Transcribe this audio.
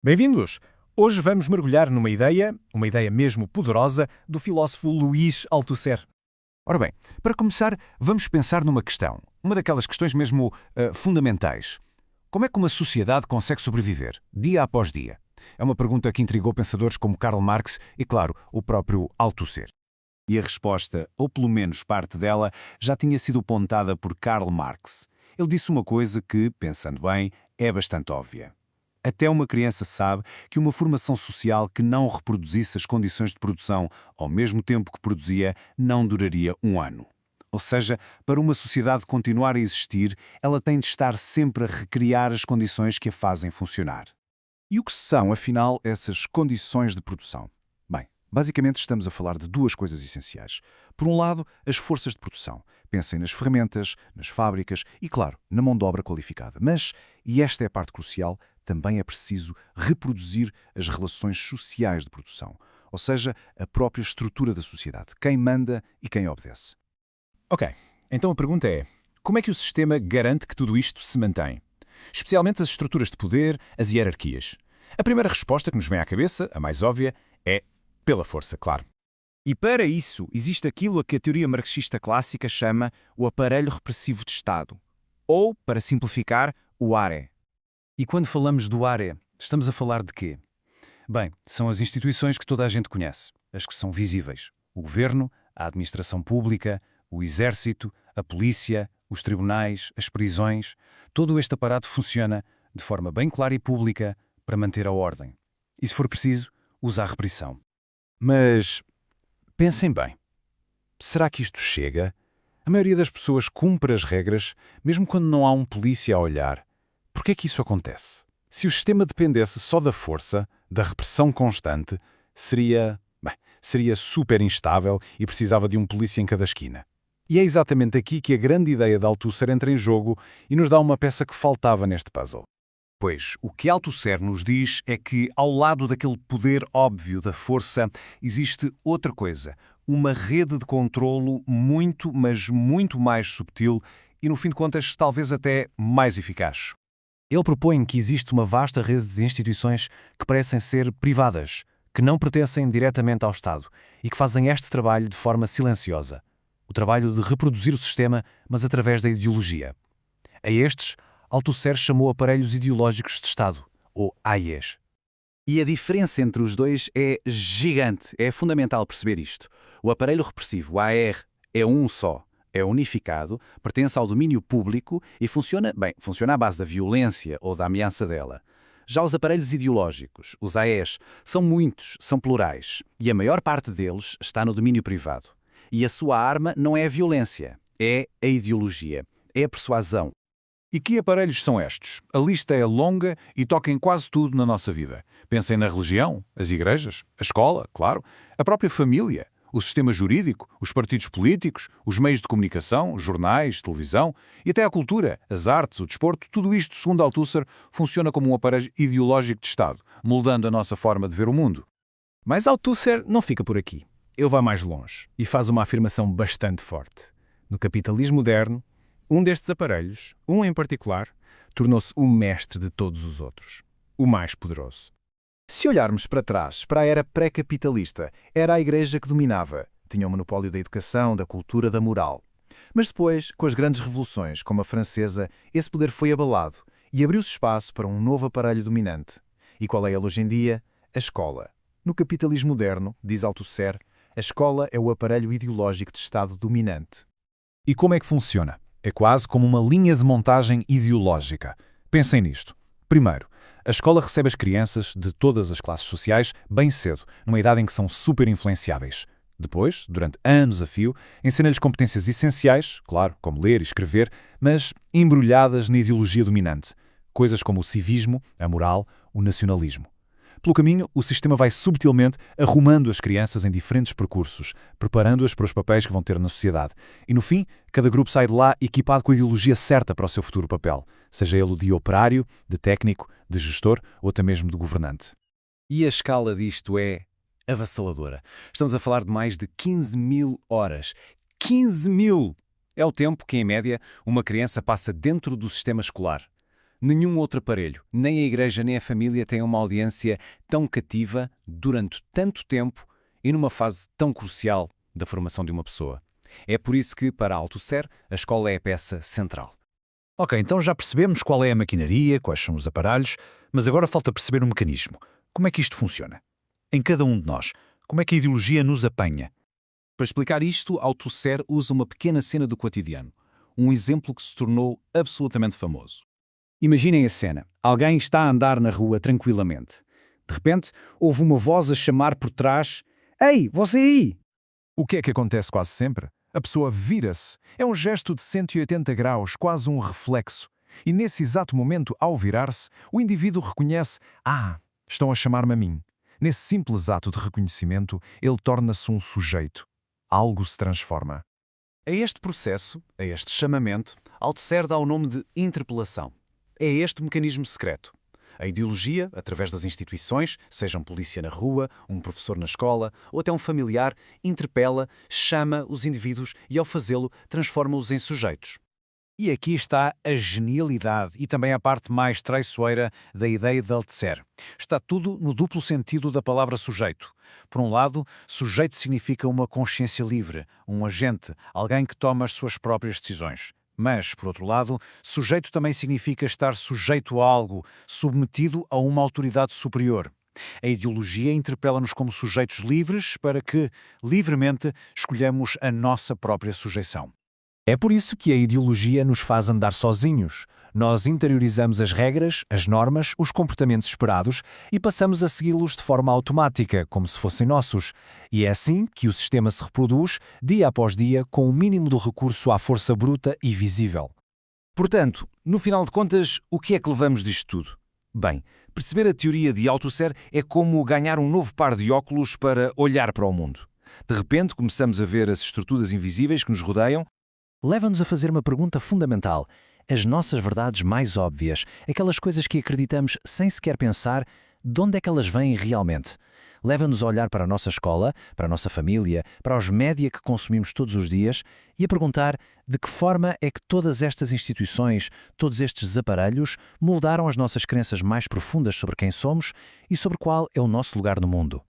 Bem-vindos! Hoje vamos mergulhar numa ideia, uma ideia mesmo poderosa, do filósofo Luís Althusser. Ora bem, para começar, vamos pensar numa questão. Uma daquelas questões mesmo fundamentais. Como é que uma sociedade consegue sobreviver, dia após dia? É uma pergunta que intrigou pensadores como Karl Marx e, claro, o próprio Althusser. E a resposta, ou pelo menos parte dela, já tinha sido apontada por Karl Marx. Ele disse uma coisa que, pensando bem, é bastante óbvia. Até uma criança sabe que uma formação social que não reproduzisse as condições de produção ao mesmo tempo que produzia não duraria um ano. Ou seja, para uma sociedade continuar a existir, ela tem de estar sempre a recriar as condições que a fazem funcionar. E o que são, afinal, essas condições de produção? Bem, basicamente estamos a falar de duas coisas essenciais. Por um lado, as forças de produção. Pensem nas ferramentas, nas fábricas e, claro, na mão de obra qualificada. Mas, e esta é a parte crucial, também é preciso reproduzir as relações sociais de produção, ou seja, a própria estrutura da sociedade, quem manda e quem obedece. Ok, então a pergunta é: como é que o sistema garante que tudo isto se mantém? Especialmente as estruturas de poder, as hierarquias. A primeira resposta que nos vem à cabeça, a mais óbvia, é pela força, claro. E para isso existe aquilo a que a teoria marxista clássica chama o aparelho repressivo de Estado, ou, para simplificar, o ARE. E quando falamos do ARE, estamos a falar de quê? Bem, são as instituições que toda a gente conhece, as que são visíveis. O governo, a administração pública, o exército, a polícia, os tribunais, as prisões. Todo este aparato funciona de forma bem clara e pública para manter a ordem. E, se for preciso, usa a repressão. Mas, pensem bem, será que isto chega? A maioria das pessoas cumpre as regras, mesmo quando não há um polícia a olhar. Por que é que isso acontece? Se o sistema dependesse só da força, da repressão constante, seria super instável e precisava de um polícia em cada esquina. E é exatamente aqui que a grande ideia de Althusser entra em jogo e nos dá uma peça que faltava neste puzzle. Pois, o que Althusser nos diz é que, ao lado daquele poder óbvio da força, existe outra coisa, uma rede de controlo muito, mas muito mais subtil e, no fim de contas, talvez até mais eficaz. Ele propõe que existe uma vasta rede de instituições que parecem ser privadas, que não pertencem diretamente ao Estado e que fazem este trabalho de forma silenciosa. O trabalho de reproduzir o sistema, mas através da ideologia. A estes, Althusser chamou aparelhos ideológicos de Estado, ou AIEs. E a diferença entre os dois é gigante, é fundamental perceber isto. O aparelho repressivo, o AR, é um só. É unificado, pertence ao domínio público e funciona à base da violência ou da ameaça dela. Já os aparelhos ideológicos, os AEs, são muitos, são plurais, e a maior parte deles está no domínio privado. E a sua arma não é a violência, é a ideologia, é a persuasão. E que aparelhos são estes? A lista é longa e toca em quase tudo na nossa vida. Pensem na religião, as igrejas, a escola, claro, a própria família, o sistema jurídico, os partidos políticos, os meios de comunicação, jornais, televisão e até a cultura, as artes, o desporto, tudo isto, segundo Althusser, funciona como um aparelho ideológico de Estado, moldando a nossa forma de ver o mundo. Mas Althusser não fica por aqui. Ele vai mais longe e faz uma afirmação bastante forte. No capitalismo moderno, um destes aparelhos, um em particular, tornou-se o mestre de todos os outros, o mais poderoso. Se olharmos para trás, para a era pré-capitalista, era a Igreja que dominava, tinha o monopólio da educação, da cultura, da moral. Mas depois, com as grandes revoluções, como a francesa, esse poder foi abalado e abriu-se espaço para um novo aparelho dominante. E qual é ele hoje em dia? A escola. No capitalismo moderno, diz Althusser, a escola é o aparelho ideológico de Estado dominante. E como é que funciona? É quase como uma linha de montagem ideológica. Pensem nisto. Primeiro, a escola recebe as crianças de todas as classes sociais bem cedo, numa idade em que são super influenciáveis. Depois, durante anos a fio, ensina-lhes competências essenciais, claro, como ler e escrever, mas embrulhadas na ideologia dominante. Coisas como o civismo, a moral, o nacionalismo. Pelo caminho, o sistema vai subtilmente arrumando as crianças em diferentes percursos, preparando-as para os papéis que vão ter na sociedade. E no fim, cada grupo sai de lá equipado com a ideologia certa para o seu futuro papel, seja ele o de operário, de técnico, de gestor ou até mesmo de governante. E a escala disto é avassaladora. Estamos a falar de mais de 15.000 horas. 15.000! É o tempo que, em média, uma criança passa dentro do sistema escolar. Nenhum outro aparelho, nem a igreja nem a família têm uma audiência tão cativa durante tanto tempo e numa fase tão crucial da formação de uma pessoa. É por isso que, para a Althusser, a escola é a peça central. Ok, então já percebemos qual é a maquinaria, quais são os aparelhos, mas agora falta perceber o mecanismo. Como é que isto funciona? Em cada um de nós, como é que a ideologia nos apanha? Para explicar isto, Althusser usa uma pequena cena do cotidiano, um exemplo que se tornou absolutamente famoso. Imaginem a cena. Alguém está a andar na rua tranquilamente. De repente, houve uma voz a chamar por trás: "Ei, você aí!" O que é que acontece quase sempre? A pessoa vira-se. É um gesto de 180 graus, quase um reflexo. E nesse exato momento, ao virar-se, o indivíduo reconhece: estão a chamar-me a mim. Nesse simples ato de reconhecimento, ele torna-se um sujeito. Algo se transforma. A este processo, a este chamamento, Althusser dá o nome de interpelação. É este mecanismo secreto. A ideologia, através das instituições, seja um polícia na rua, um professor na escola ou até um familiar, interpela, chama os indivíduos e, ao fazê-lo, transforma-os em sujeitos. E aqui está a genialidade e também a parte mais traiçoeira da ideia de Althusser. Está tudo no duplo sentido da palavra sujeito. Por um lado, sujeito significa uma consciência livre, um agente, alguém que toma as suas próprias decisões. Mas, por outro lado, sujeito também significa estar sujeito a algo, submetido a uma autoridade superior. A ideologia interpela-nos como sujeitos livres para que, livremente, escolhamos a nossa própria sujeição. É por isso que a ideologia nos faz andar sozinhos. Nós interiorizamos as regras, as normas, os comportamentos esperados e passamos a segui-los de forma automática, como se fossem nossos. E é assim que o sistema se reproduz, dia após dia, com o mínimo do recurso à força bruta e visível. Portanto, no final de contas, o que é que levamos disto tudo? Bem, perceber a teoria de Althusser é como ganhar um novo par de óculos para olhar para o mundo. De repente, começamos a ver as estruturas invisíveis que nos rodeiam. Leva-nos a fazer uma pergunta fundamental. As nossas verdades mais óbvias, aquelas coisas que acreditamos sem sequer pensar, de onde é que elas vêm realmente? Leva-nos a olhar para a nossa escola, para a nossa família, para os média que consumimos todos os dias e a perguntar de que forma é que todas estas instituições, todos estes aparelhos, moldaram as nossas crenças mais profundas sobre quem somos e sobre qual é o nosso lugar no mundo.